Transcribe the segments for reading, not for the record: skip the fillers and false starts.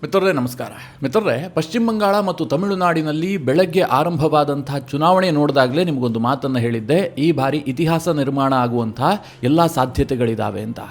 ಮಿತ್ರರೇ ನಮಸ್ಕಾರ. ಮಿತ್ರರೇ, ಪಶ್ಚಿಮ ಬಂಗಾಳ ಮತ್ತು ತಮಿಳುನಾಡಿನಲ್ಲಿ ಬೆಳಗ್ಗೆ ಆರಂಭವಾದಂತಹ ಚುನಾವಣೆ ನೋಡಿದಾಗಲೇ ನಿಮಗೊಂದು ಮಾತನ್ನು ಹೇಳಿದ್ದೆ, ಈ ಬಾರಿ ಇತಿಹಾಸ ನಿರ್ಮಾಣ ಆಗುವಂತಹ ಎಲ್ಲ ಸಾಧ್ಯತೆಗಳಿದ್ದಾವೆ ಅಂತ.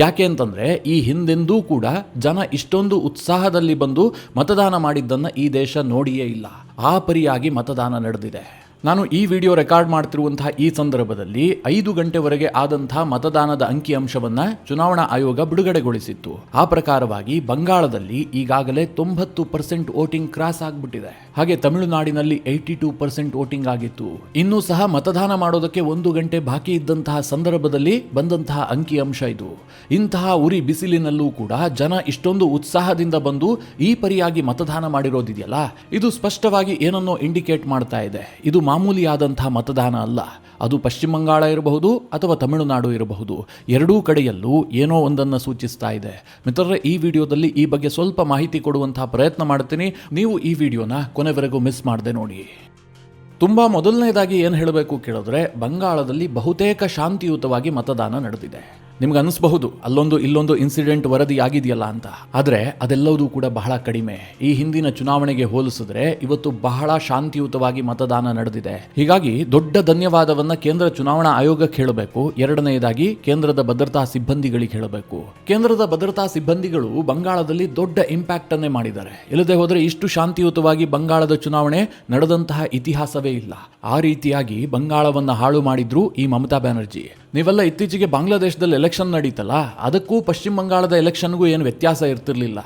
ಯಾಕೆ ಅಂತಂದರೆ ಈ ಹಿಂದೆಂದೂ ಕೂಡ ಜನ ಇಷ್ಟೊಂದು ಉತ್ಸಾಹದಲ್ಲಿ ಬಂದು ಮತದಾನ ಮಾಡಿದ್ದನ್ನು ಈ ದೇಶ ನೋಡಿಯೇ ಇಲ್ಲ. ಆ ಪರಿಯಾಗಿ ಮತದಾನ ನಡೆದಿದೆ. ನಾನು ಈ ವಿಡಿಯೋ ರೆಕಾರ್ಡ್ ಮಾಡ್ತಿರುವಂತಹ ಈ ಸಂದರ್ಭದಲ್ಲಿ 5 ಗಂಟೆವರೆಗೆ ಆದಂತಹ ಮತದಾನದ ಅಂಕಿಅಂಶವನ್ನು ಚುನಾವಣಾ ಆಯೋಗ ಬಿಡುಗಡೆಗೊಳಿಸಿತ್ತು. ಆ ಪ್ರಕಾರವಾಗಿ ಬಂಗಾಳದಲ್ಲಿ ಈಗಾಗಲೇ 90% ವೋಟಿಂಗ್ ಕ್ರಾಸ್ ಆಗಿಬಿಟ್ಟಿದೆ. ಹಾಗೆ ತಮಿಳುನಾಡಿನಲ್ಲಿ 82% ವೋಟಿಂಗ್ ಆಗಿತ್ತು. ಇನ್ನೂ ಸಹ ಮತದಾನ ಮಾಡೋದಕ್ಕೆ 1 ಗಂಟೆ ಬಾಕಿ ಇದ್ದಂತಹ ಸಂದರ್ಭದಲ್ಲಿ ಬಂದಂತಹ ಅಂಕಿಅಂಶ ಇದು. ಇಂತಹ ಉರಿ ಬಿಸಿಲಿನಲ್ಲೂ ಕೂಡ ಜನ ಇಷ್ಟೊಂದು ಉತ್ಸಾಹದಿಂದ ಬಂದು ಈ ಪರಿಯಾಗಿ ಮತದಾನ ಮಾಡಿರೋದಿದೆಯಲ್ಲ, ಇದು ಸ್ಪಷ್ಟವಾಗಿ ಏನನ್ನೋ ಇಂಡಿಕೇಟ್ ಮಾಡ್ತಾ ಇದೆ. ಇದು ಮಾಮೂಲಿಯಾದಂತಹ ಮತದಾನ ಅಲ್ಲ. ಅದು ಪಶ್ಚಿಮ ಬಂಗಾಳ ಇರಬಹುದು ಅಥವಾ ತಮಿಳುನಾಡು ಇರಬಹುದು, ಎರಡೂ ಕಡೆಯಲ್ಲೂ ಏನೋ ಒಂದನ್ನು ಸೂಚಿಸ್ತಾ ಇದೆ. ಮಿತ್ರರೇ, ಈ ವಿಡಿಯೋದಲ್ಲಿ ಈ ಬಗ್ಗೆ ಸ್ವಲ್ಪ ಮಾಹಿತಿ ಕೊಡುವಂತಹ ಪ್ರಯತ್ನ ಮಾಡ್ತೀನಿ. ನೀವು ಈ ವಿಡಿಯೋನ ಕೊನೆವರೆಗೂ ಮಿಸ್ ಮಾಡದೆ ನೋಡಿ. ತುಂಬ ಮೊದಲನೇದಾಗಿ ಏನು ಹೇಳಬೇಕು ಕೇಳಿದ್ರೆ, ಬಂಗಾಳದಲ್ಲಿ ಬಹುತೇಕ ಶಾಂತಿಯುತವಾಗಿ ಮತದಾನ ನಡೆದಿದೆ. ನಿಮ್ಗೆ ಅನಿಸಬಹುದು ಅಲ್ಲೊಂದು ಇಲ್ಲೊಂದು ಇನ್ಸಿಡೆಂಟ್ ವರದಿ ಆಗಿದೆಯಲ್ಲ ಅಂತ. ಆದರೆ ಅದೆಲ್ಲವೂ ಕೂಡ ಬಹಳ ಕಡಿಮೆ. ಈ ಹಿಂದಿನ ಚುನಾವಣೆಗೆ ಹೋಲಿಸಿದ್ರೆ ಇವತ್ತು ಬಹಳ ಶಾಂತಿಯುತವಾಗಿ ಮತದಾನ ನಡೆದಿದೆ. ಹೀಗಾಗಿ ದೊಡ್ಡ ಧನ್ಯವಾದವನ್ನ ಕೇಂದ್ರ ಚುನಾವಣಾ ಆಯೋಗಕ್ಕೆ ಹೇಳಬೇಕು. ಎರಡನೆಯದಾಗಿ ಕೇಂದ್ರದ ಭದ್ರತಾ ಸಿಬ್ಬಂದಿಗಳಿಗೆ ಹೇಳಬೇಕು. ಕೇಂದ್ರದ ಭದ್ರತಾ ಸಿಬ್ಬಂದಿಗಳು ಬಂಗಾಳದಲ್ಲಿ ದೊಡ್ಡ ಇಂಪ್ಯಾಕ್ಟ್ ಅನ್ನೇ ಮಾಡಿದ್ದಾರೆ. ಇಲ್ಲದೆ ಹೋದರೆ ಇಷ್ಟು ಶಾಂತಿಯುತವಾಗಿ ಬಂಗಾಳದ ಚುನಾವಣೆ ನಡೆದಂತಹ ಇತಿಹಾಸವೇ ಇಲ್ಲ. ಆ ರೀತಿಯಾಗಿ ಬಂಗಾಳವನ್ನ ಹಾಳು ಮಾಡಿದ್ರು ಈ ಮಮತಾ ಬ್ಯಾನರ್ಜಿ. ನೀವೆಲ್ಲ ಇತ್ತೀಚೆಗೆ ಬಾಂಗ್ಲಾದೇಶದಲ್ಲಿ ಎಲೆಕ್ಷನ್ ನಡೀತಲ್ಲ, ಅದಕ್ಕೂ ಪಶ್ಚಿಮ ಬಂಗಾಳದ ಎಲೆಕ್ಷನ್ಗೂ ಏನು ವ್ಯತ್ಯಾಸ ಇರ್ತಿರ್ಲಿಲ್ಲ.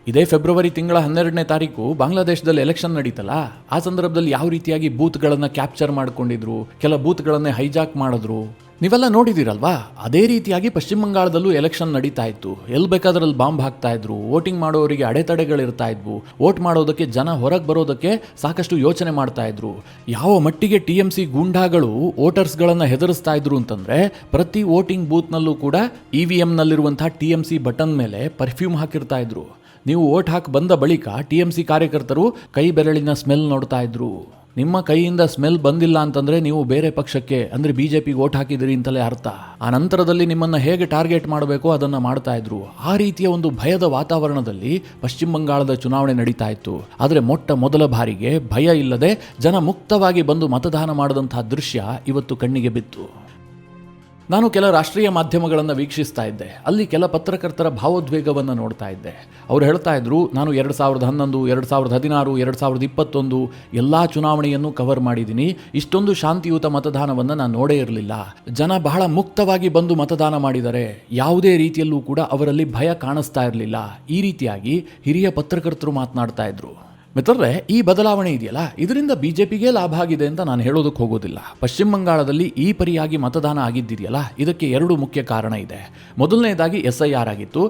ಇದೇ ಫೆಬ್ರವರಿ ತಿಂಗಳ 12ನೇ ತಾರೀಕು ಬಾಂಗ್ಲಾದೇಶದಲ್ಲಿ ಎಲೆಕ್ಷನ್ ನಡೀತಲ್ಲ, ಆ ಸಂದರ್ಭದಲ್ಲಿ ಯಾವ ರೀತಿಯಾಗಿ ಬೂತ್ಗಳನ್ನು ಕ್ಯಾಪ್ಚರ್ ಮಾಡ್ಕೊಂಡಿದ್ರು, ಕೆಲ ಬೂತ್ಗಳನ್ನೇ ಹೈಜಾಕ್ ಮಾಡಿದ್ರು, ನೀವೆಲ್ಲ ನೋಡಿದಿರಲ್ವಾ. ಅದೇ ರೀತಿಯಾಗಿ ಪಶ್ಚಿಮ ಬಂಗಾಳದಲ್ಲೂ ಎಲೆಕ್ಷನ್ ನಡೀತಾ ಇತ್ತು. ಎಲ್ಲಿ ಬೇಕಾದ್ರಲ್ಲಿ ಬಾಂಬ್ ಹಾಕ್ತಾ ಇದ್ರು. ವೋಟಿಂಗ್ ಮಾಡೋರಿಗೆ ಅಡೆತಡೆಗಳಿರ್ತಾ ಇದ್ವು. ವೋಟ್ ಮಾಡೋದಕ್ಕೆ ಜನ ಹೊರಗೆ ಬರೋದಕ್ಕೆ ಸಾಕಷ್ಟು ಯೋಚನೆ ಮಾಡ್ತಾ ಇದ್ರು. ಯಾವ ಮಟ್ಟಿಗೆ TMC ಗೂಂಡಾಗಳು ವೋಟರ್ಸ್ಗಳನ್ನು ಹೆದರಿಸ್ತಾ ಇದ್ರು ಅಂತಂದ್ರೆ, ಪ್ರತಿ ವೋಟಿಂಗ್ ಬೂತ್ನಲ್ಲೂ ಕೂಡ EVM ನಲ್ಲಿರುವಂತಹ TMC ಬಟನ್ ಮೇಲೆ ಪರ್ಫ್ಯೂಮ್ ಹಾಕಿರ್ತಾ ಇದ್ರು. ನೀವು ವೋಟ್ ಹಾಕಿ ಬಂದ ಬಳಿಕ TMC ಕಾರ್ಯಕರ್ತರು ಕೈ ಬೆರಳಿನ ಸ್ಮೆಲ್ ನೋಡ್ತಾ ಇದ್ರು. ನಿಮ್ಮ ಕೈಯಿಂದ ಸ್ಮೆಲ್ ಬಂದಿಲ್ಲ ಅಂತಂದ್ರೆ ನೀವು ಬೇರೆ ಪಕ್ಷಕ್ಕೆ ಅಂದ್ರೆ BJPಗೆ ವೋಟ್ ಹಾಕಿದಿರಿ ಅಂತಲೇ ಅರ್ಥ. ಆ ನಂತರದಲ್ಲಿ ನಿಮ್ಮನ್ನ ಹೇಗೆ ಟಾರ್ಗೆಟ್ ಮಾಡಬೇಕು ಅದನ್ನ ಮಾಡ್ತಾ ಇದ್ರು. ಆ ರೀತಿಯ ಒಂದು ಭಯದ ವಾತಾವರಣದಲ್ಲಿ ಪಶ್ಚಿಮ ಬಂಗಾಳದ ಚುನಾವಣೆ ನಡೀತಾ ಇತ್ತು. ಆದರೆ ಮೊದಲ ಬಾರಿಗೆ ಭಯ ಇಲ್ಲದೆ ಜನ ಮುಕ್ತವಾಗಿ ಬಂದು ಮತದಾನ ಮಾಡಿದಂತಹ ದೃಶ್ಯ ಇವತ್ತು ಕಣ್ಣಿಗೆ ಬಿತ್ತು. ನಾನು ಕೆಲ ರಾಷ್ಟ್ರೀಯ ಮಾಧ್ಯಮಗಳನ್ನು ವೀಕ್ಷಿಸ್ತಾ ಇದ್ದೆ. ಅಲ್ಲಿ ಕೆಲ ಪತ್ರಕರ್ತರ ಭಾವೋದ್ವೇಗವನ್ನು ನೋಡ್ತಾ ಇದ್ದೆ. ಅವರು ಹೇಳ್ತಾ ಇದ್ರು, ನಾನು 2011, 2016, 2021 ಎಲ್ಲ ಚುನಾವಣೆಯನ್ನು ಕವರ್ ಮಾಡಿದ್ದೀನಿ. ಇಷ್ಟೊಂದು ಶಾಂತಿಯುತ ಮತದಾನವನ್ನು ನಾನು ನೋಡೇ ಇರಲಿಲ್ಲ. ಜನ ಬಹಳ ಮುಕ್ತವಾಗಿ ಬಂದು ಮತದಾನ ಮಾಡಿದ್ದಾರೆ. ಯಾವುದೇ ರೀತಿಯಲ್ಲೂ ಕೂಡ ಅವರಲ್ಲಿ ಭಯ ಕಾಣಿಸ್ತಾ ಇರಲಿಲ್ಲ. ಈ ರೀತಿಯಾಗಿ ಹಿರಿಯ ಪತ್ರಕರ್ತರು ಮಾತನಾಡ್ತಾ ಇದ್ರು. ಮಿತ್ರರೇ, ಈ ಬದಲಾವಣೆ ಇದೆಯಲ್ಲ, ಇದರಿಂದ BJPಗೆ ಲಾಭ ಆಗಿದೆ ಅಂತ ನಾನು ಹೇಳೋದಕ್ಕೆ ಹೋಗೋದಿಲ್ಲ. ಪಶ್ಚಿಮ ಬಂಗಾಳದಲ್ಲಿ ಈ ಪರಿಯಾಗಿ ಮತದಾನ ಆಗಿದ್ದಿದೆಯಲ್ಲ, ಇದಕ್ಕೆ 2 ಮುಖ್ಯ ಕಾರಣ ಇದೆ. ಮೊದಲನೇದಾಗಿ SIR ಆಗಿತ್ತು.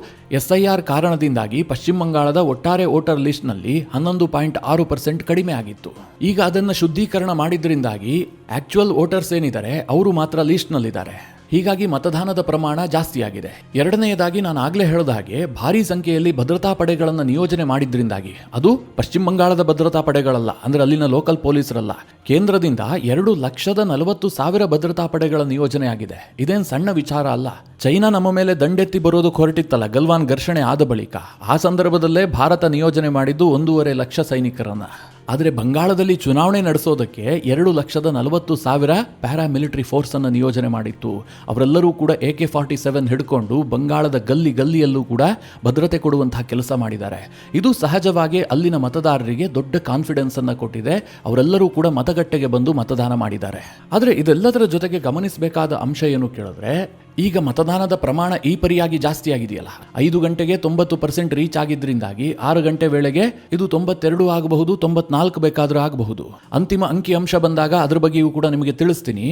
SIR ಕಾರಣದಿಂದಾಗಿ ಪಶ್ಚಿಮ ಬಂಗಾಳದ ಒಟ್ಟಾರೆ ವೋಟರ್ ಲಿಸ್ಟ್ನಲ್ಲಿ 11.6% ಕಡಿಮೆ ಆಗಿತ್ತು. ಈಗ ಅದನ್ನು ಶುದ್ಧೀಕರಣ ಮಾಡಿದ್ರಿಂದಾಗಿ ಆಕ್ಚುಯಲ್ ವೋಟರ್ಸ್ ಏನಿದ್ದಾರೆ ಅವರು ಮಾತ್ರ ಲಿಸ್ಟ್ನಲ್ಲಿದ್ದಾರೆ. ಹೀಗಾಗಿ ಮತದಾನದ ಪ್ರಮಾಣ ಜಾಸ್ತಿ ಆಗಿದೆ. ಎರಡನೆಯದಾಗಿ ನಾನು ಆಗಲೇ ಹೇಳಿದ ಹಾಗೆ ಭಾರೀ ಸಂಖ್ಯೆಯಲ್ಲಿ ಭದ್ರತಾ ಪಡೆಗಳನ್ನು ನಿಯೋಜನೆ ಮಾಡಿದ್ರಿಂದಾಗಿ, ಅದು ಪಶ್ಚಿಮ ಬಂಗಾಳದ ಭದ್ರತಾ ಪಡೆಗಳಲ್ಲ, ಅಂದ್ರೆ ಅಲ್ಲಿನ ಲೋಕಲ್ ಪೊಲೀಸರಲ್ಲ, ಕೇಂದ್ರದಿಂದ 2,40,000 ಭದ್ರತಾ ಪಡೆಗಳ ನಿಯೋಜನೆ ಆಗಿದೆ. ಇದೇನು ಸಣ್ಣ ವಿಚಾರ ಅಲ್ಲ. ಚೈನಾ ನಮ್ಮ ಮೇಲೆ ದಂಡೆತ್ತಿ ಬರೋದಕ್ಕೆ ಹೊರಟಿತ್ತಲ್ಲ ಗಲ್ವಾನ್ ಘರ್ಷಣೆ ಆದ ಬಳಿಕ, ಆ ಸಂದರ್ಭದಲ್ಲೇ ಭಾರತ ನಿಯೋಜನೆ ಮಾಡಿದ್ದು 1.5 ಲಕ್ಷ ಸೈನಿಕರನ್ನ. ಆದರೆ ಬಂಗಾಳದಲ್ಲಿ ಚುನಾವಣೆ ನಡೆಸೋದಕ್ಕೆ 2,40,000 ಪ್ಯಾರಾಮಿಲಿಟರಿ ಫೋರ್ಸ್ ಅನ್ನು ನಿಯೋಜನೆ ಮಾಡಿತ್ತು. ಅವರೆಲ್ಲರೂ ಕೂಡ AK-47 ಹಿಡ್ಕೊಂಡು ಬಂಗಾಳದ ಗಲ್ಲಿಯಲ್ಲೂ ಕೂಡ ಭದ್ರತೆ ಕೊಡುವಂತಹ ಕೆಲಸ ಮಾಡಿದ್ದಾರೆ. ಇದು ಸಹಜವಾಗಿ ಅಲ್ಲಿನ ಮತದಾರರಿಗೆ ದೊಡ್ಡ ಕಾನ್ಫಿಡೆನ್ಸ್ ಅನ್ನು ಕೊಟ್ಟಿದೆ. ಅವರೆಲ್ಲರೂ ಕೂಡ ಮತಗಟ್ಟೆಗೆ ಬಂದು ಮತದಾನ ಮಾಡಿದ್ದಾರೆ. ಆದರೆ ಇದೆಲ್ಲದರ ಜೊತೆಗೆ ಗಮನಿಸಬೇಕಾದ ಅಂಶ ಏನು ಕೇಳಿದ್ರೆ, ಈಗ ಮತದಾನದ ಪ್ರಮಾಣ ಈ ಪರಿಯಾಗಿ ಜಾಸ್ತಿ ಆಗಿದೆಯಲ್ಲ. 5 ಗಂಟೆಗೆ 90% ರೀಚ್ ಆಗಿದ್ರಿಂದಾಗಿ 6 ಗಂಟೆ ವೇಳೆಗೆ ಇದು 92 ಆಗಬಹುದು, 94 ಬೇಕಾದರೂ ಆಗಬಹುದು. ಅಂತಿಮ ಅಂಕಿಅಂಶ ಬಂದಾಗ ಅದ್ರ ಬಗ್ಗೆಯೂ ಕೂಡ ನಿಮಗೆ ತಿಳಿಸ್ತೀನಿ.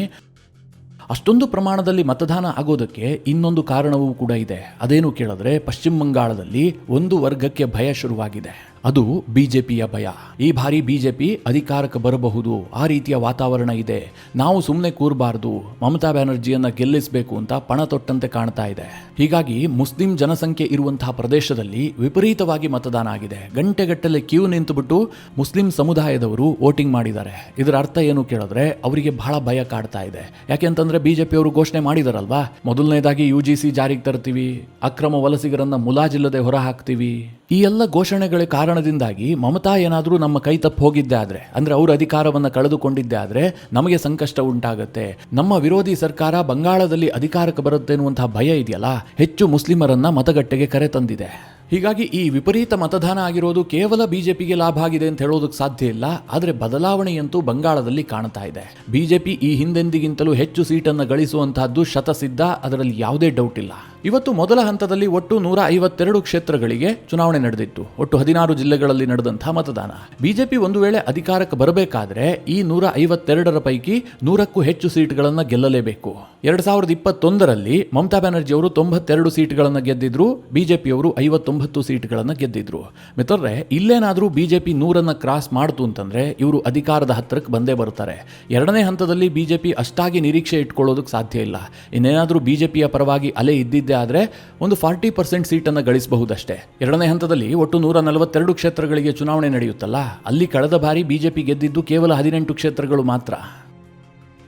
ಅಷ್ಟೊಂದು ಪ್ರಮಾಣದಲ್ಲಿ ಮತದಾನ ಆಗೋದಕ್ಕೆ ಇನ್ನೊಂದು ಕಾರಣವೂ ಕೂಡ ಇದೆ. ಅದೇನು ಕೇಳಿದ್ರೆ, ಪಶ್ಚಿಮ ಬಂಗಾಳದಲ್ಲಿ ಒಂದು ವರ್ಗಕ್ಕೆ ಭಯ ಶುರುವಾಗಿದೆ. ಅದು BJPಯ ಭಯ. ಈ ಬಾರಿ BJP ಅಧಿಕಾರಕ್ಕೆ ಬರಬಹುದು, ಆ ರೀತಿಯ ವಾತಾವರಣ ಇದೆ. ನಾವು ಸುಮ್ಮನೆ ಕೂರಬಾರದು, ಮಮತಾ ಬ್ಯಾನರ್ಜಿಯನ್ನ ಗೆಲ್ಲಿಸಬೇಕು ಅಂತ ಪಣ ತೊಟ್ಟಂತೆ ಕಾಣ್ತಾ ಇದೆ. ಹೀಗಾಗಿ ಮುಸ್ಲಿಂ ಜನಸಂಖ್ಯೆ ಇರುವಂತಹ ಪ್ರದೇಶದಲ್ಲಿ ವಿಪರೀತವಾಗಿ ಮತದಾನ ಆಗಿದೆ. ಗಂಟೆಗಟ್ಟಲೆ ಕ್ಯೂ ನಿಂತುಬಿಟ್ಟು ಮುಸ್ಲಿಂ ಸಮುದಾಯದವರು ವೋಟಿಂಗ್ ಮಾಡಿದ್ದಾರೆ. ಇದರ ಅರ್ಥ ಏನು ಕೇಳಿದ್ರೆ, ಅವರಿಗೆ ಬಹಳ ಭಯ ಕಾಡ್ತಾ ಇದೆ. ಯಾಕೆಂತಂದ್ರೆ BJP ಅವರು ಘೋಷಣೆ ಮಾಡಿದಾರಲ್ವಾ, ಮೊದಲನೇದಾಗಿ UGC ಜಾರಿಗೆ ತರ್ತೀವಿ, ಅಕ್ರಮ ವಲಸಿಗರನ್ನ ಮುಲಾಜಿಲ್ಲದೆ ಹೊರ ಹಾಕ್ತೀವಿ, ಈ ಎಲ್ಲ ಘೋಷಣೆಗಳ ಕಾರಣದಿಂದಾಗಿ ಮಮತಾ ಏನಾದರೂ ನಮ್ಮ ಕೈ ತಪ್ಪು ಹೋಗಿದ್ದೆ ಆದರೆ, ಅಂದರೆ ಅವರು ಅಧಿಕಾರವನ್ನು ಕಳೆದುಕೊಂಡಿದ್ದೆ ಆದರೆ ನಮಗೆ ಸಂಕಷ್ಟ ಉಂಟಾಗುತ್ತೆ. ನಮ್ಮ ವಿರೋಧಿ ಸರ್ಕಾರ ಬಂಗಾಳದಲ್ಲಿ ಅಧಿಕಾರಕ್ಕೆ ಬರುತ್ತೆ ಎನ್ನುವಂತಹ ಭಯ ಇದೆಯಲ್ಲ, ಹೆಚ್ಚು ಮುಸ್ಲಿಮರನ್ನ ಮತಗಟ್ಟೆಗೆ ಕರೆ ತಂದಿದೆ. ಹೀಗಾಗಿ ಈ ವಿಪರೀತ ಮತದಾನ ಆಗಿರೋದು ಕೇವಲ ಬಿಜೆಪಿಗೆ ಲಾಭ ಆಗಿದೆ ಅಂತ ಹೇಳೋದಕ್ಕೆ ಸಾಧ್ಯ ಇಲ್ಲ. ಆದರೆ ಬದಲಾವಣೆಯಂತೂ ಬಂಗಾಳದಲ್ಲಿ ಕಾಣ್ತಾ ಇದೆ. ಬಿಜೆಪಿ ಈ ಹಿಂದೆಂದಿಗಿಂತಲೂ ಹೆಚ್ಚು ಸೀಟನ್ನು ಗಳಿಸುವಂತಹದ್ದು ಶತಸಿದ್ಧ, ಅದರಲ್ಲಿ ಯಾವುದೇ ಡೌಟ್ ಇಲ್ಲ. ಇವತ್ತು ಮೊದಲ ಹಂತದಲ್ಲಿ ಒಟ್ಟು 152 ಕ್ಷೇತ್ರಗಳಿಗೆ ಚುನಾವಣೆ ನಡೆದಿತ್ತು. ಒಟ್ಟು 16 ಜಿಲ್ಲೆಗಳಲ್ಲಿ ನಡೆದಂತಹ ಮತದಾನ. ಬಿಜೆಪಿ ಒಂದು ವೇಳೆ ಅಧಿಕಾರಕ್ಕೆ ಬರಬೇಕಾದ್ರೆ ಈ 152ರ ಪೈಕಿ 100ಕ್ಕೂ ಹೆಚ್ಚು ಸೀಟ್ಗಳನ್ನು ಗೆಲ್ಲಲೇಬೇಕು. 2021ರಲ್ಲಿ ಮಮತಾ ಬ್ಯಾನರ್ಜಿ ಅವರು 92 ಸೀಟ್ಗಳನ್ನು ಗೆದ್ದಿದ್ರು, ಬಿಜೆಪಿಯವರು 59 ಸೀಟ್ಗಳನ್ನು ಗೆದ್ದಿದ್ರು. ಮಿತ್ರರೇ, ಇಲ್ಲೇನಾದರೂ ಬಿಜೆಪಿ 100ನ್ನು ಕ್ರಾಸ್ ಮಾಡ್ತು ಅಂತಂದ್ರೆ ಇವರು ಅಧಿಕಾರದ ಹತ್ತಿರಕ್ಕೆ ಬಂದೇ ಬರ್ತಾರೆ. ಎರಡನೇ ಹಂತದಲ್ಲಿ ಬಿಜೆಪಿ ಅಷ್ಟಾಗಿ ನಿರೀಕ್ಷೆ ಇಟ್ಕೊಳ್ಳೋದಕ್ಕೆ ಸಾಧ್ಯ ಇಲ್ಲ. ಇನ್ನೇನಾದರೂ ಬಿಜೆಪಿಯ ಪರವಾಗಿ ಅಲೆ ಇದ್ದಿದ್ದೆ ಆದರೆ ಒಂದು 40% ಸೀಟನ್ನು ಗಳಿಸಬಹುದಷ್ಟೇ. ಎರಡನೇ ಹಂತದಲ್ಲಿ ಒಟ್ಟು 142 ಕ್ಷೇತ್ರಗಳಿಗೆ ಚುನಾವಣೆ ನಡೆಯುತ್ತಲ್ಲ, ಅಲ್ಲಿ ಕಳೆದ ಬಾರಿ ಬಿಜೆಪಿ ಗೆದ್ದಿದ್ದು ಕೇವಲ 18 ಕ್ಷೇತ್ರಗಳು ಮಾತ್ರ.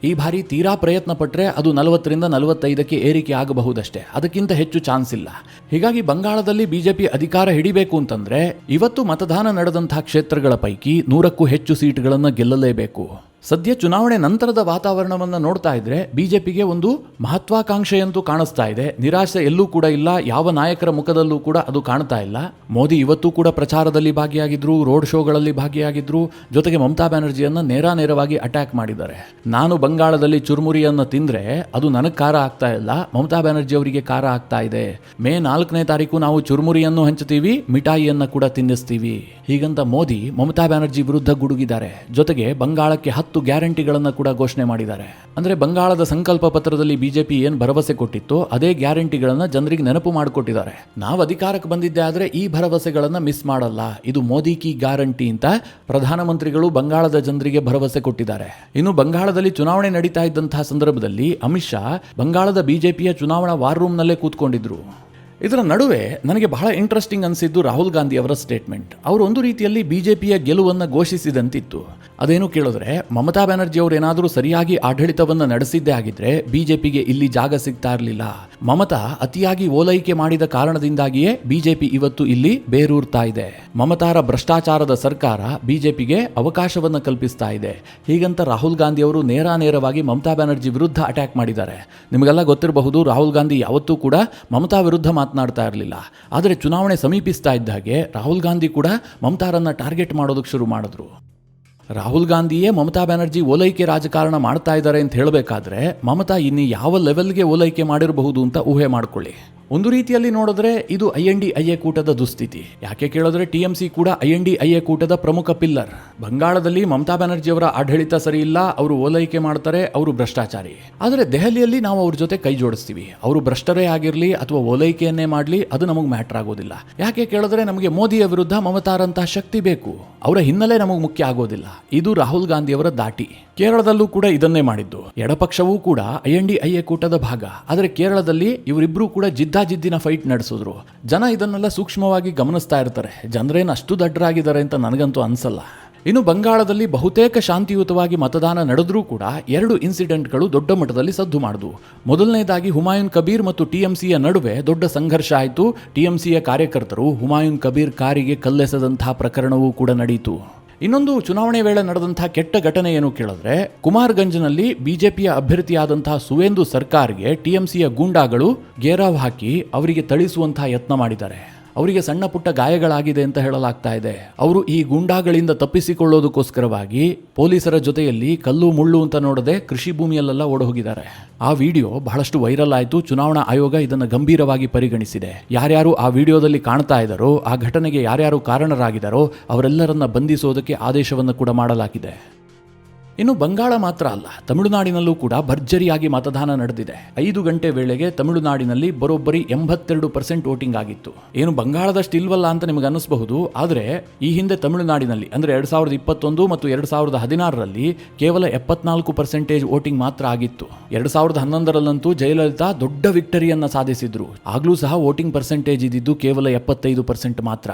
ಈ ಬಾರಿ ತೀರಾ ಪ್ರಯತ್ನ ಪಟ್ಟರೆ ಅದು 40ರಿಂದ 45ಕ್ಕೆ ಏರಿಕೆ ಆಗಬಹುದಷ್ಟೇ, ಅದಕ್ಕಿಂತ ಹೆಚ್ಚು ಚಾನ್ಸ್ ಇಲ್ಲ. ಹೀಗಾಗಿ ಬಂಗಾಳದಲ್ಲಿ ಬಿಜೆಪಿ ಅಧಿಕಾರ ಹಿಡಿಬೇಕು ಅಂತಂದ್ರೆ ಇವತ್ತು ಮತದಾನ ನಡೆದಂತಹ ಕ್ಷೇತ್ರಗಳ ಪೈಕಿ 100ಕ್ಕೂ ಹೆಚ್ಚು ಸೀಟ್ಗಳನ್ನು ಗೆಲ್ಲಲೇಬೇಕು. ಸದ್ಯ ಚುನಾವಣೆ ನಂತರದ ವಾತಾವರಣವನ್ನು ನೋಡ್ತಾ ಇದ್ರೆ ಬಿಜೆಪಿಗೆ ಒಂದು ಮಹತ್ವಾಕಾಂಕ್ಷೆಯಂತೂ ಕಾಣಿಸ್ತಾ ಇದೆ. ನಿರಾಶೆ ಎಲ್ಲೂ ಕೂಡ ಇಲ್ಲ, ಯಾವ ನಾಯಕರ ಮುಖದಲ್ಲೂ ಕೂಡ ಅದು ಕಾಣ್ತಾ ಇಲ್ಲ. ಮೋದಿ ಇವತ್ತು ಕೂಡ ಪ್ರಚಾರದಲ್ಲಿ ಭಾಗಿಯಾಗಿದ್ರು, ರೋಡ್ ಶೋಗಳಲ್ಲಿ ಭಾಗಿಯಾಗಿದ್ರು, ಜೊತೆಗೆ ಮಮತಾ ಬ್ಯಾನರ್ಜಿಯನ್ನ ನೇರವಾಗಿ ಅಟ್ಯಾಕ್ ಮಾಡಿದ್ದಾರೆ. ನಾನು ಬಂಗಾಳದಲ್ಲಿ ಚುರುಮುರಿಯನ್ನು ತಿಂದ್ರೆ ಅದು ನನಗೆ ಖಾರ ಆಗ್ತಾ ಇಲ್ಲ, ಮಮತಾ ಬ್ಯಾನರ್ಜಿ ಅವರಿಗೆ ಖಾರ ಆಗ್ತಾ ಇದೆ. ಮೇ 4ನೇ ತಾರೀಕು ನಾವು ಚುರುಮುರಿಯನ್ನು ಹಂಚುತ್ತೀವಿ, ಮಿಠಾಯಿಯನ್ನು ಕೂಡ ತಿನ್ನಿಸ್ತೀವಿ, ಹೀಗಂತ ಮೋದಿ ಮಮತಾ ಬ್ಯಾನರ್ಜಿ ವಿರುದ್ಧ ಗುಡುಗಿದ್ದಾರೆ. ಜೊತೆಗೆ ಬಂಗಾಳಕ್ಕೆ 10 ಗ್ಯಾರಂಟಿಗಳನ್ನು ಕೂಡ ಘೋಷಣೆ ಮಾಡಿದ್ದಾರೆ. ಅಂದ್ರೆ ಬಂಗಾಳದ ಸಂಕಲ್ಪ ಪತ್ರದಲ್ಲಿ ಬಿಜೆಪಿ ಏನ್ ಭರವಸೆ ಕೊಟ್ಟಿತ್ತು ಅದೇ ಗ್ಯಾರಂಟಿಗಳನ್ನ ಜನರಿಗೆ ನೆನಪು ಮಾಡಿಕೊಟ್ಟಿದ್ದಾರೆ. ನಾವು ಅಧಿಕಾರಕ್ಕೆ ಬಂದಿದ್ದೆ ಆದ್ರೆ ಈ ಭರವಸೆಗಳನ್ನ ಮಿಸ್ ಮಾಡಲ್ಲ, ಇದು ಮೋದಿ ಕಿ ಗ್ಯಾರಂಟಿ ಅಂತ ಪ್ರಧಾನಮಂತ್ರಿಗಳು ಬಂಗಾಳದ ಜನರಿಗೆ ಭರವಸೆ ಕೊಟ್ಟಿದ್ದಾರೆ. ಇನ್ನು ಬಂಗಾಳದಲ್ಲಿ ಚುನಾವಣೆ ನಡೀತಾ ಇದ್ದಂತಹ ಸಂದರ್ಭದಲ್ಲಿ ಅಮಿತ್ ಶಾ ಬಂಗಾಳದ ಬಿಜೆಪಿಯ ಚುನಾವಣಾ ವಾರ್ ರೂಮ್ ನಲ್ಲೇ ಕೂತ್ಕೊಂಡಿದ್ರು. ಇದರ ನಡುವೆ ನನಗೆ ಬಹಳ ಇಂಟ್ರೆಸ್ಟಿಂಗ್ ಅನಿಸಿದ್ದು ರಾಹುಲ್ ಗಾಂಧಿ ಅವರ ಸ್ಟೇಟ್ಮೆಂಟ್. ಅವರು ಒಂದು ರೀತಿಯಲ್ಲಿ ಬಿಜೆಪಿಯ ಗೆಲುವನ್ನು ಘೋಷಿಸಿದಂತಿತ್ತು. ಅದೇನು ಕೇಳಿದ್ರೆ, ಮಮತಾ ಬ್ಯಾನರ್ಜಿ ಅವರು ಏನಾದರೂ ಸರಿಯಾಗಿ ಆಡಳಿತವನ್ನು ನಡೆಸಿದ್ದೇ ಆಗಿದ್ರೆ ಬಿಜೆಪಿಗೆ ಇಲ್ಲಿ ಜಾಗ ಸಿಗ್ತಾ ಇರಲಿಲ್ಲ. ಮಮತಾ ಅತಿಯಾಗಿ ಓಲೈಕೆ ಮಾಡಿದ ಕಾರಣದಿಂದಾಗಿಯೇ ಬಿಜೆಪಿ ಇವತ್ತು ಇಲ್ಲಿ ಬೇರೂರ್ತಾ ಇದೆ. ಮಮತಾರ ಭ್ರಷ್ಟಾಚಾರದ ಸರ್ಕಾರ ಬಿಜೆಪಿಗೆ ಅವಕಾಶವನ್ನು ಕಲ್ಪಿಸ್ತಾ ಇದೆ. ಹೀಗಂತ ರಾಹುಲ್ ಗಾಂಧಿ ಅವರು ನೇರವಾಗಿ ಮಮತಾ ಬ್ಯಾನರ್ಜಿ ವಿರುದ್ಧ ಅಟ್ಯಾಕ್ ಮಾಡಿದ್ದಾರೆ. ನಿಮಗೆಲ್ಲ ಗೊತ್ತಿರಬಹುದು, ರಾಹುಲ್ ಗಾಂಧಿ ಯಾವತ್ತೂ ಕೂಡ ಮಮತಾ ವಿರುದ್ಧ ಮಾತನಾಡ್ತಾ ಇರಲಿಲ್ಲ. ಆದರೆ ಚುನಾವಣೆ ಸಮೀಪಿಸ್ತಾ ಇದ್ದ ಹಾಗೆ ರಾಹುಲ್ ಗಾಂಧಿ ಕೂಡ ಮಮತಾರನ್ನ ಟಾರ್ಗೆಟ್ ಮಾಡೋದಕ್ಕೆ ಶುರು ಮಾಡಿದ್ರು. ರಾಹುಲ್ ಗಾಂಧಿಯೇ ಮಮತಾ ಬ್ಯಾನರ್ಜಿ ಓಲೈಕೆ ರಾಜಕಾರಣ ಮಾಡ್ತಾ ಇದ್ದಾರೆ ಅಂತ ಹೇಳಬೇಕಾದ್ರೆ ಮಮತಾ ಇನ್ನು ಯಾವ ಲೆವೆಲ್ಗೆ ಓಲೈಕೆ ಮಾಡಿರಬಹುದು ಅಂತ ಊಹೆ ಮಾಡ್ಕೊಳ್ಳಿ. ಒಂದು ರೀತಿಯಲ್ಲಿ ನೋಡಿದ್ರೆ ಇದು INDIA ಕೂಟದ ದುಸ್ಥಿತಿ. ಯಾಕೆ ಕೇಳಿದ್ರೆ TMC ಕೂಡ INDIA ಕೂಟದ ಪ್ರಮುಖ ಪಿಲ್ಲರ್. ಬಂಗಾಳದಲ್ಲಿ ಮಮತಾ ಬ್ಯಾನರ್ಜಿ ಅವರ ಆಡಳಿತ ಸರಿ ಇಲ್ಲ, ಅವರು ಓಲೈಕೆ ಮಾಡ್ತಾರೆ, ಅವರು ಭ್ರಷ್ಟಾಚಾರಿ. ಆದರೆ ದೆಹಲಿಯಲ್ಲಿ ನಾವು ಅವ್ರ ಜೊತೆ ಕೈ ಜೋಡಿಸ್ತೀವಿ. ಅವರು ಭ್ರಷ್ಟರೇ ಆಗಿರಲಿ ಅಥವಾ ಓಲೈಕೆಯನ್ನೇ ಮಾಡಲಿ, ಅದು ನಮಗೆ ಮ್ಯಾಟರ್ ಆಗೋದಿಲ್ಲ. ಯಾಕೆ ಕೇಳಿದ್ರೆ ನಮಗೆ ಮೋದಿಯ ವಿರುದ್ಧ ಮಮತಾರಂತಹ ಶಕ್ತಿ ಬೇಕು, ಅವರ ಹಿನ್ನೆಲೆ ನಮಗೆ ಮುಖ್ಯ ಆಗೋದಿಲ್ಲ. ಇದು ರಾಹುಲ್ ಗಾಂಧಿ ಅವರ ದಾಟಿ. ಕೇರಳದಲ್ಲೂ ಕೂಡ ಇದನ್ನೇ ಮಾಡಿದ್ದು. ಎಡಪಕ್ಷವೂ ಕೂಡ INDIA ಕೂಟದ ಭಾಗ. ಆದರೆ ಕೇರಳದಲ್ಲಿ ಇವರಿಬ್ರು ಕೂಡ ಜಿದ್ದಿನ ಫೈಟ್ ನಡೆಸಿದ್ರು. ಜನ ಇದನ್ನೆಲ್ಲ ಸೂಕ್ಷ್ಮವಾಗಿ ಗಮನಿಸ್ತಾ ಇರ್ತಾರೆ. ಜನರೇನು ಅಷ್ಟು ದಡ್ಡರಾಗಿದ್ದಾರೆ ಅಂತ ನನಗಂತೂ ಅನ್ಸಲ್ಲ. ಇನ್ನು ಬಂಗಾಳದಲ್ಲಿ ಬಹುತೇಕ ಶಾಂತಿಯುತವಾಗಿ ಮತದಾನ ನಡೆದ್ರೂ ಕೂಡ 2 ಇನ್ಸಿಡೆಂಟ್ಗಳು ದೊಡ್ಡ ಮಟ್ಟದಲ್ಲಿ ಸದ್ದು ಮಾಡಿದ್ವು. ಮೊದಲನೇದಾಗಿ ಹುಮಾಯೂನ್ ಕಬೀರ್ ಮತ್ತು TMCಯ ನಡುವೆ ದೊಡ್ಡ ಸಂಘರ್ಷ ಆಯಿತು. TMCಯ ಕಾರ್ಯಕರ್ತರು ಹುಮಾಯೂನ್ ಕಬೀರ್ ಕಾರಿಗೆ ಕಲ್ಲೆಸೆದಂತಹ ಪ್ರಕರಣವೂ ಕೂಡ ನಡೆಯಿತು. ಇನ್ನೊಂದು ಚುನಾವಣೆ ವೇಳೆ ನಡೆದಂತಹ ಕೆಟ್ಟ ಘಟನೆ ಏನು ಕೇಳಿದ್ರೆ, ಕುಮಾರ್ಗಂಜ್ನಲ್ಲಿ ಬಿಜೆಪಿಯ ಅಭ್ಯರ್ಥಿಯಾದಂತಹ ಸುವೇಂದು ಸರ್ಕಾರ್ಗೆ TMCಯ ಗೂಂಡಾಗಳು ಗೇರಾವ್ ಹಾಕಿ ಅವರಿಗೆ ಥಳಿಸುವಂತಹ ಯತ್ನ ಮಾಡಿದ್ದಾರೆ. ಅವರಿಗೆ ಸಣ್ಣ ಪುಟ್ಟ ಗಾಯಗಳಾಗಿದೆ ಅಂತ ಹೇಳಲಾಗ್ತಾ ಇದೆ. ಅವರು ಈ ಗೂಂಡಾಗಳಿಂದ ತಪ್ಪಿಸಿಕೊಳ್ಳೋದಕ್ಕೋಸ್ಕರವಾಗಿ ಪೊಲೀಸರ ಜೊತೆಯಲ್ಲಿ ಕಲ್ಲು ಮುಳ್ಳು ಅಂತ ನೋಡದೆ ಕೃಷಿ ಭೂಮಿಯಲ್ಲೆಲ್ಲ ಓಡೋಗಿದ್ದಾರೆ. ಆ ವಿಡಿಯೋ ಬಹಳಷ್ಟು ವೈರಲ್ ಆಯಿತು. ಚುನಾವಣಾ ಆಯೋಗ ಇದನ್ನು ಗಂಭೀರವಾಗಿ ಪರಿಗಣಿಸಿದೆ. ಯಾರ್ಯಾರು ಆ ವಿಡಿಯೋದಲ್ಲಿ ಕಾಣ್ತಾ ಇದ್ದಾರೋ, ಆ ಘಟನೆಗೆ ಯಾರ್ಯಾರು ಕಾರಣರಾಗಿದ್ದಾರೋ ಅವರೆಲ್ಲರನ್ನ ಬಂಧಿಸೋದಕ್ಕೆ ಆದೇಶವನ್ನು ಕೂಡ ಮಾಡಲಾಗಿದೆ. ಇನ್ನು ಬಂಗಾಳ ಮಾತ್ರ ಅಲ್ಲ, ತಮಿಳುನಾಡಿನಲ್ಲೂ ಕೂಡ ಭರ್ಜರಿಯಾಗಿ ಮತದಾನ ನಡೆದಿದೆ. 5 ಗಂಟೆ ವೇಳೆಗೆ ತಮಿಳುನಾಡಿನಲ್ಲಿ ಬರೋಬ್ಬರಿ 82% ವೋಟಿಂಗ್ ಆಗಿತ್ತು. ಏನು ಬಂಗಾಳದಷ್ಟು ಇಲ್ವಲ್ಲ ಅಂತ ನಿಮಗೆ ಅನ್ನಿಸಬಹುದು. ಆದರೆ ಈ ಹಿಂದೆ ತಮಿಳುನಾಡಿನಲ್ಲಿ ಅಂದರೆ 2021 ಮತ್ತು 2016ರಲ್ಲಿ ಕೇವಲ 74% ವೋಟಿಂಗ್ ಮಾತ್ರ ಆಗಿತ್ತು. 2011ರಲ್ಲಂತೂ ಜಯಲಲಿತಾ ದೊಡ್ಡ ವಿಕ್ಟರಿಯನ್ನು ಸಾಧಿಸಿದ್ರು. ಆಗ್ಲೂ ಸಹ ವೋಟಿಂಗ್ ಪರ್ಸೆಂಟೇಜ್ ಇದ್ದಿದ್ದು ಕೇವಲ 75% ಮಾತ್ರ.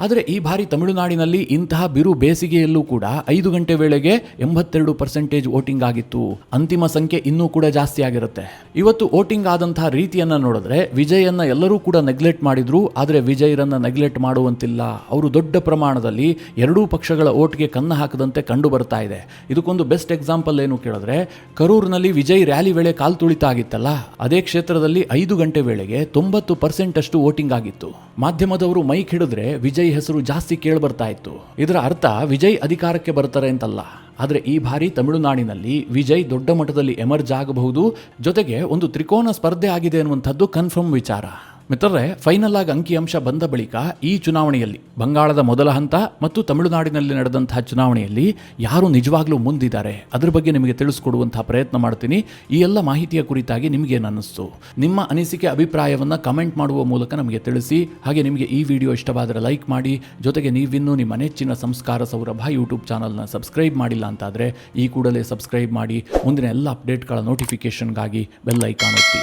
ಆದರೆ ಈ ಬಾರಿ ತಮಿಳುನಾಡಿನಲ್ಲಿ ಇಂತಹ ಬಿರು ಬೇಸಿಗೆಯಲ್ಲೂ ಕೂಡ 5 ಗಂಟೆ ವೇಳೆಗೆ 82% ವೋಟಿಂಗ್ ಆಗಿತ್ತು. ಅಂತಿಮ ಸಂಖ್ಯೆ ಇನ್ನೂ ಕೂಡ ಜಾಸ್ತಿ ಆಗಿರುತ್ತೆ. ಇವತ್ತು ವೋಟಿಂಗ್ ಆದಂತಹ ರೀತಿಯನ್ನ ನೋಡಿದ್ರೆ ವಿಜಯನ್ನ ಎಲ್ಲರೂ ಕೂಡ ನೆಗ್ಲೆಕ್ಟ್ ಮಾಡಿದ್ರು, ಆದರೆ ವಿಜಯರನ್ನ ನೆಗ್ಲೆಕ್ಟ್ ಮಾಡುವಂತಿಲ್ಲ. ಅವರು ದೊಡ್ಡ ಪ್ರಮಾಣದಲ್ಲಿ ಎರಡೂ ಪಕ್ಷಗಳ ವೋಟ್ಗೆ ಕನ್ನ ಹಾಕದಂತೆ ಕಂಡು ಬರ್ತಾ ಇದೆ. ಇದಕ್ಕೊಂದು ಬೆಸ್ಟ್ ಎಕ್ಸಾಂಪಲ್ ಏನು ಕೇಳಿದ್ರೆ, ಕರೂರಿನಲ್ಲಿ ವಿಜಯ್ ರ್ಯಾಲಿ ವೇಳೆ ಕಾಲ್ ತುಳಿತ ಆಗಿತ್ತಲ್ಲ, ಅದೇ ಕ್ಷೇತ್ರದಲ್ಲಿ 5 ಗಂಟೆ ವೇಳೆಗೆ 90% ಅಷ್ಟು ವೋಟಿಂಗ್ ಆಗಿತ್ತು. ಮಾಧ್ಯಮದವರು ಮೈಕ್ ಹಿಡಿದ್ರೆ ವಿಜಯ್ ಹೆಸರು ಜಾಸ್ತಿ ಕೇಳಿಬರ್ತಾ ಇತ್ತು. ಇದರ ಅರ್ಥ ವಿಜಯ್ ಅಧಿಕಾರಕ್ಕೆ ಬರ್ತಾರೆ ಅಂತಲ್ಲ. ಆದರೆ ಈ ಬಾರಿ ತಮಿಳುನಾಡಿನಲ್ಲಿ ವಿಜಯ್ ದೊಡ್ಡ ಮಟ್ಟದಲ್ಲಿ ಎಮರ್ಜ್ ಆಗಬಹುದು, ಜೊತೆಗೆ ಒಂದು ತ್ರಿಕೋನ ಸ್ಪರ್ಧೆ ಆಗಿದೆ ಅನ್ನುವಂಥದ್ದು ಕನ್ಫರ್ಮ್ ವಿಚಾರ. ಮಿತ್ರರೇ, ಫೈನಲ್ ಆಗಿ ಅಂಕಿಅಂಶ ಬಂದ ಬಳಿಕ ಈ ಚುನಾವಣೆಯಲ್ಲಿ ಬಂಗಾಳದ ಮೊದಲ ಹಂತ ಮತ್ತು ತಮಿಳುನಾಡಿನಲ್ಲಿ ನಡೆದಂತಹ ಚುನಾವಣೆಯಲ್ಲಿ ಯಾರು ನಿಜವಾಗ್ಲೂ ಮುಂದಿದ್ದಾರೆ ಅದರ ಬಗ್ಗೆ ನಿಮಗೆ ತಿಳಿಸ್ಕೊಡುವಂತಹ ಪ್ರಯತ್ನ ಮಾಡ್ತೀನಿ. ಈ ಎಲ್ಲ ಮಾಹಿತಿಯ ಕುರಿತಾಗಿ ನಿಮಗೇನು ಅನ್ನಿಸ್ತು? ನಿಮ್ಮ ಅನಿಸಿಕೆ ಅಭಿಪ್ರಾಯವನ್ನು ಕಮೆಂಟ್ ಮಾಡುವ ಮೂಲಕ ನಮಗೆ ತಿಳಿಸಿ. ಹಾಗೆ ನಿಮಗೆ ಈ ವಿಡಿಯೋ ಇಷ್ಟವಾದರೆ ಲೈಕ್ ಮಾಡಿ. ಜೊತೆಗೆ ನೀವಿನ್ನೂ ನಿಮ್ಮ ನೆಚ್ಚಿನ ಸಂಸ್ಕಾರ ಸೌರಭ ಯೂಟ್ಯೂಬ್ ಚಾನಲ್ನ ಸಬ್ಸ್ಕ್ರೈಬ್ ಮಾಡಿಲ್ಲ ಅಂತಾದರೆ ಈ ಕೂಡಲೇ ಸಬ್ಸ್ಕ್ರೈಬ್ ಮಾಡಿ. ಮುಂದಿನ ಎಲ್ಲ ಅಪ್ಡೇಟ್ಗಳ ನೋಟಿಫಿಕೇಷನ್ಗಾಗಿ ಬೆಲ್ ಐಕಾನ್ ಒತ್ತಿ.